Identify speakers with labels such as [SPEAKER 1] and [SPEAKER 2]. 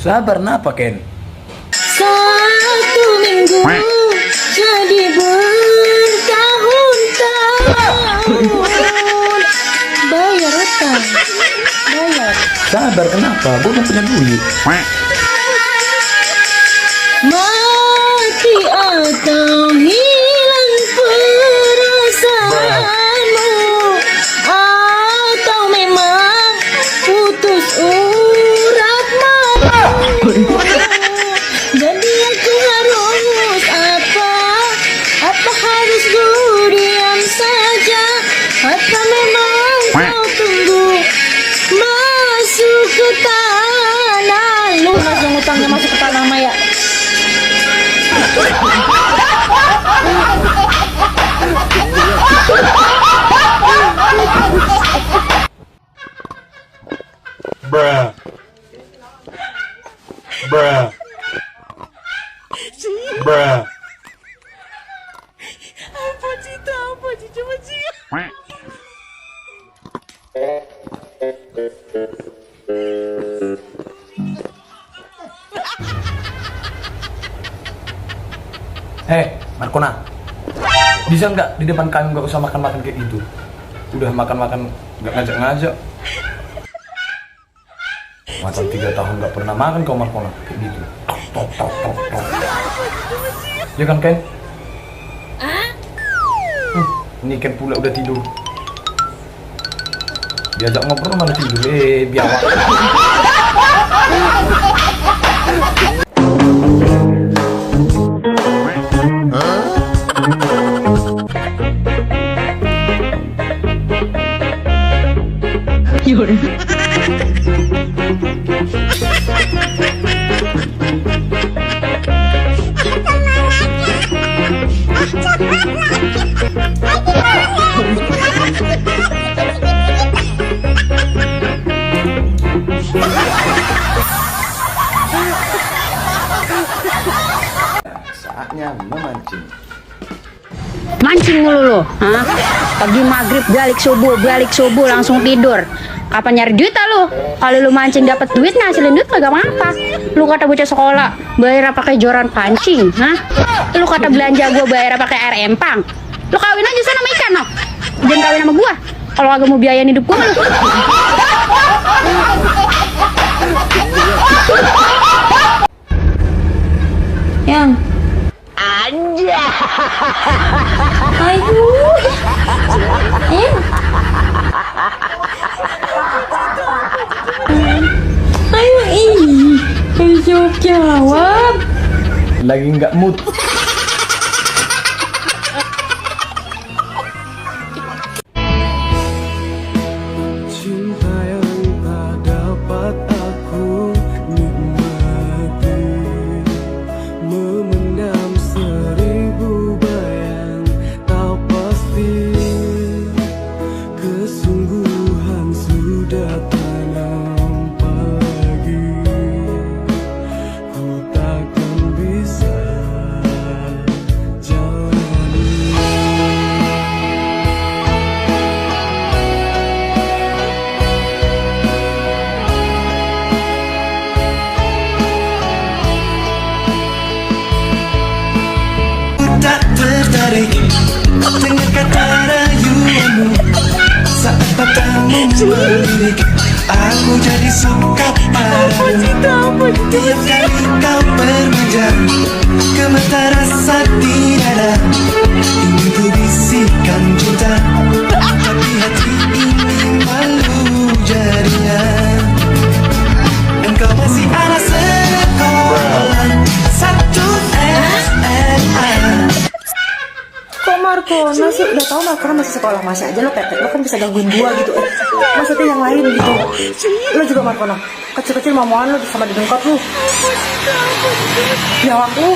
[SPEAKER 1] Sabar napa Ken?
[SPEAKER 2] Satu minggu jadi bertahun-tahun. Bayar utang, bayar.
[SPEAKER 1] Sabar kenapa? Gue belum punya duit.
[SPEAKER 2] Mati atau hilang perasaanmu, atau memang putus uratmu. Jadi aku harus apa harus ku diam saja, atau memang kau tunggu masuk ke tanah. Lu langsung utangnya masuk ke tanah Maya.
[SPEAKER 3] Bruh. Bruh. Bruh.
[SPEAKER 2] Apa cita apa coba sih?
[SPEAKER 1] Markona, bisa nggak di depan kami nggak usah makan-makan kayak gitu? Udah makan-makan nggak ngajak-ngajak. Macam 3 tahun nggak pernah makan kau Markona kayak gitu. Tok tok tok tok. Ya kan Ken? Ini Ken pula udah tidur. Diajak ngobrol mana tidur? Biawak. Saatnya memancing.
[SPEAKER 4] Mancing dulu lo, hah? Pagi maghrib balik subuh langsung tidur. Kapan nyari duit lu? Kalau lu mancing dapat duit ngasilin duit kagak apa. Lu kata bocah sekolah bayar pakai joran pancing, hah? Lu kata belanja gua bayar pakai air empang. Lu kawin aja sana sama ikan, no? Jangan kawin sama gua. Kalau kagak mau biayain hidup gua lu. Yang aja. Aduh. Ayo ayo jawab.
[SPEAKER 1] Lagi nggak mood.
[SPEAKER 5] Cinta yang tak dapat aku nikmati, memendam 1000 bayang tak pasti. Kesungguhan sudah tak nampak lagi. Ku takkan bisa jalani.
[SPEAKER 6] Tak tertarik dengan kata rayuanmu. Saat matamu melirik, aku jadi suka padamu. Tiap kali kau bermanja, gemetar rasa di dada. Ingin ku bisikan cinta, tapi hati ini malu jadinya. Engkau masih anak sekolah, satu SMA.
[SPEAKER 2] Kok Markona sih? Udah tau Markona masih sekolah, masih aja lo petek. Lo kan bisa gangguin gua gitu. Maksudnya yang lain gitu. Lo juga Markona, kecil-kecil mau-mauan lo sama didengkot lu. Jawab lu.